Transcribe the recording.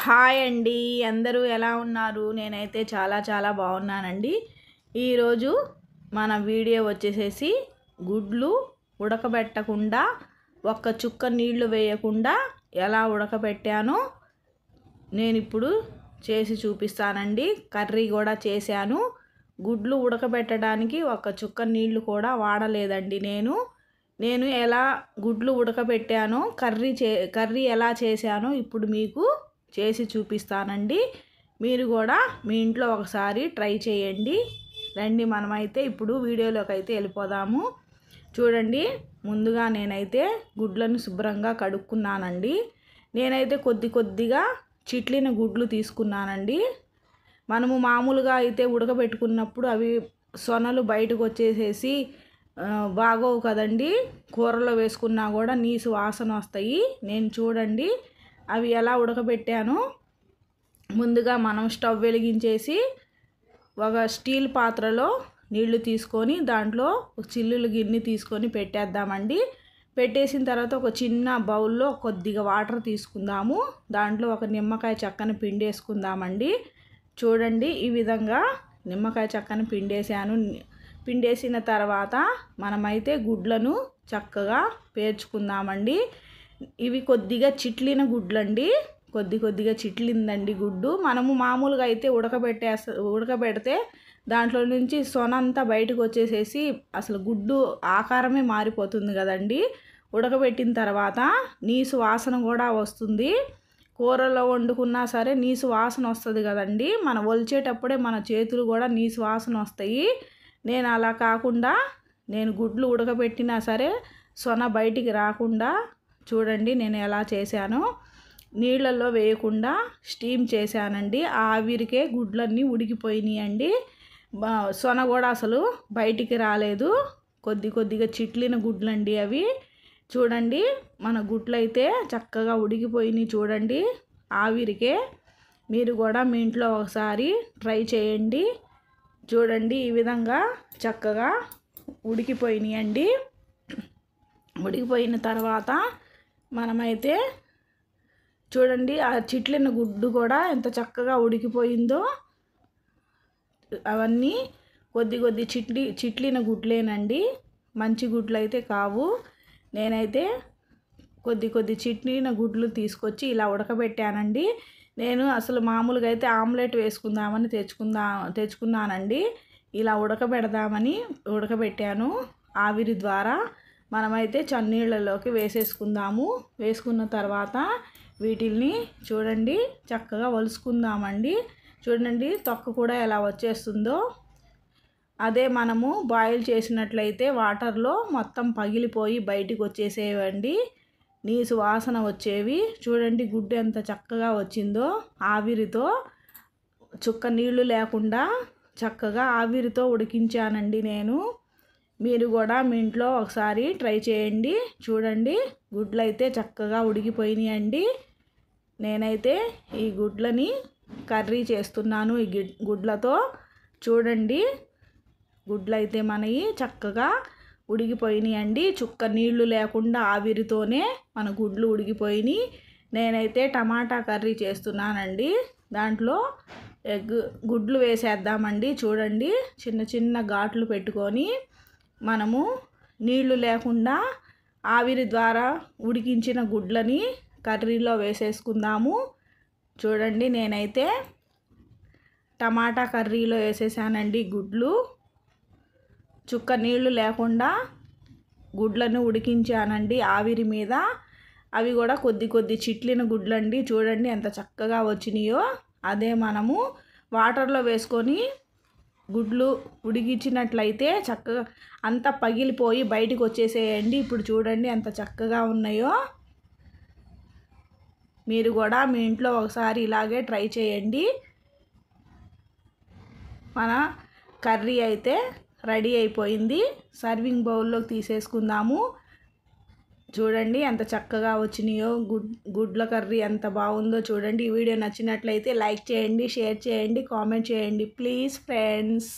Hi అండి. అందరూ ఎలా ఉన్నారు? నేనైతే చాలా చాలా బాగున్నానండి. ఈరోజు మన వీడియో వచ్చేసేసి గుడ్లు ఉడకబెట్టకుండా ఒక్క చుక్క నీళ్లు వేయకుండా ఎలా ఉడకబెట్టానో నేను ఇప్పుడు చేసి చూపిస్తానండి. కర్రీ కూడా చేశాను. గుడ్లు ఉడకబెట్టడానికి ఒక్క చుక్క నీళ్లు కూడా వాడలేదండి. నేను ఎలా గుడ్లు ఉడకబెట్టానో కర్రీ ఎలా చేశానో ఇప్పుడు మీకు చేసి చూపిస్తానండి. మీరు కూడా మీ ఇంట్లో ఒకసారి ట్రై చేయండి. రండి, మనమైతే ఇప్పుడు వీడియోలోకి అయితే వెళ్ళిపోదాము. చూడండి, ముందుగా నేనైతే గుడ్లను శుభ్రంగా కడుక్కున్నానండి. నేనైతే కొద్దిగా చిట్లిన గుడ్లు తీసుకున్నానండి. మనము మామూలుగా అయితే ఉడకబెట్టుకున్నప్పుడు అవి సొనలు బయటకు వచ్చేసేసి బాగోవు కదండి. కూరలో వేసుకున్నా కూడా నీసు వాసన వస్తాయి. నేను చూడండి అవి ఎలా ఉడకబెట్టానో. ముందుగా మనం స్టవ్ వెలిగించేసి ఒక స్టీల్ పాత్రలో నీళ్లు తీసుకొని దాంట్లో ఒక చిల్లులు గిన్నె తీసుకొని పెట్టేద్దామండి. పెట్టేసిన తర్వాత ఒక చిన్న బౌల్లో కొద్దిగా వాటర్ తీసుకుందాము. దాంట్లో ఒక నిమ్మకాయ చెక్కని పిండేసుకుందామండి. చూడండి, ఈ విధంగా నిమ్మకాయ చెక్కని పిండేసిన తర్వాత మనమైతే గుడ్లను చక్కగా పేర్చుకుందామండి. ఇవి కొద్దిగా చిట్లిన గుడ్లండి. కొద్దిగా చిట్లిందండి గుడ్డు. మనము మామూలుగా అయితే ఉడకబెడితే దాంట్లో నుంచి సొన అంతా బయటకు వచ్చేసేసి అసలు గుడ్డు ఆకారమే మారిపోతుంది కదండి. ఉడకబెట్టిన తర్వాత నీసు వాసన కూడా వస్తుంది. కూరలో వండుకున్నా సరే నీసు వాసన వస్తుంది కదండి. మనం ఒలిచేటప్పుడే మన చేతులు కూడా నీసు వాసన వస్తాయి. నేను అలా కాకుండా గుడ్లు ఉడకబెట్టినా సరే సొన బయటికి రాకుండా చూడండి నేను ఎలా చేశానో. నీళ్ళల్లో వేయకుండా స్టీమ్ చేశానండి. ఆవిరికే గుడ్లన్నీ ఉడికిపోయినాయండి. సొన కూడా అసలు బయటికి రాలేదు. కొద్దిగా చిట్లిన గుడ్లండి అవి. చూడండి, మన గుడ్లు అయితే చక్కగా ఉడికిపోయినాయి. చూడండి, ఆవిరికే. మీరు కూడా మీ ఇంట్లో ఒకసారి ట్రై చేయండి. చూడండి, ఈ విధంగా చక్కగా ఉడికిపోయినాయండి. ఉడికిపోయిన తర్వాత మనమైతే చూడండి ఆ చిట్లిన గుడ్డు కూడా ఎంత చక్కగా ఉడికిపోయిందో. అవన్నీ కొద్ది చిట్లిన గుడ్లేనండి, మంచి గుడ్లు అయితే కావు. నేనైతే కొద్ది చిట్లిన గుడ్లు తీసుకొచ్చి ఇలా ఉడకబెట్టానండి. నేను అసలు మామూలుగా అయితే ఆమ్లెట్ వేసుకుందామని తెచ్చుకున్నానండి. ఇలా ఉడకబెట్టాను ఆవిరి ద్వారా. మనమైతే చన్నీళ్ళలోకి వేసేసుకుందాము. వేసుకున్న తర్వాత వీటిల్ని చూడండి చక్కగా వలుసుకుందామండి. చూడండి, తొక్క కూడా ఎలా వచ్చేస్తుందో. అదే మనము బాయిల్ చేసినట్లయితే వాటర్లో మొత్తం పగిలిపోయి బయటికి వచ్చేసేవండి, నీసు వాసన వచ్చేవి. చూడండి గుడ్డు ఎంత చక్కగా వచ్చిందో. ఆవిరితో చుక్క నీళ్లు లేకుండా చక్కగా ఆవిరితో ఉడికించానండి నేను. మీరు కూడా మీ ఇంట్లో ఒకసారి ట్రై చేయండి. చూడండి, గుడ్లు అయితే చక్కగా ఉడికిపోయినాయండి. నేనైతే ఈ గుడ్లని కర్రీ చేస్తున్నాను ఈ గుడ్లతో. చూడండి, గుడ్లు అయితే మనవి చక్కగా ఉడికిపోయినాయండి. చుక్క నీళ్లు లేకుండా ఆవిరితోనే మన గుడ్లు ఉడికిపోయినాయి. నేనైతే టమాటా కర్రీ చేస్తున్నానండి. దాంట్లో గుడ్లు వేసేద్దామండి. చూడండి, చిన్న ఘాట్లు పెట్టుకొని మనము నీళ్లు లేకుండా ఆవిరి ద్వారా ఉడికించిన గుడ్లని కర్రీలో వేసేసుకుందాము. చూడండి, నేనైతే టమాటా కర్రీలో వేసేసానండి గుడ్లు. చుక్క నీళ్లు లేకుండా గుడ్లను ఉడికించానండి ఆవిరి మీద. అవి కూడా కొద్ది చిట్లిన గుడ్లండి. చూడండి ఎంత చక్కగా వచ్చినాయో. అదే మనము వాటర్లో వేసుకొని గుడ్లు ఉడికించినట్లయితే చక్కగా అంతా పగిలిపోయి బయటికి వచ్చేసేయండి. ఇప్పుడు చూడండి ఎంత చక్కగా ఉన్నాయో. మీరు కూడా మీ ఇంట్లో ఒకసారి ఇలాగే ట్రై చేయండి. మన కర్రీ అయితే రెడీ అయిపోయింది. సర్వింగ్ బౌల్లోకి తీసేసుకుందాము. చూడండి ఎంత చక్కగా వచ్చినాయో. గుడ్ల కర్రీ ఎంత బాగుందో చూడండి. ఈ వీడియో నచ్చినట్లయితే లైక్ చేయండి, షేర్ చేయండి, కామెంట్ చేయండి ప్లీజ్ ఫ్రెండ్స్.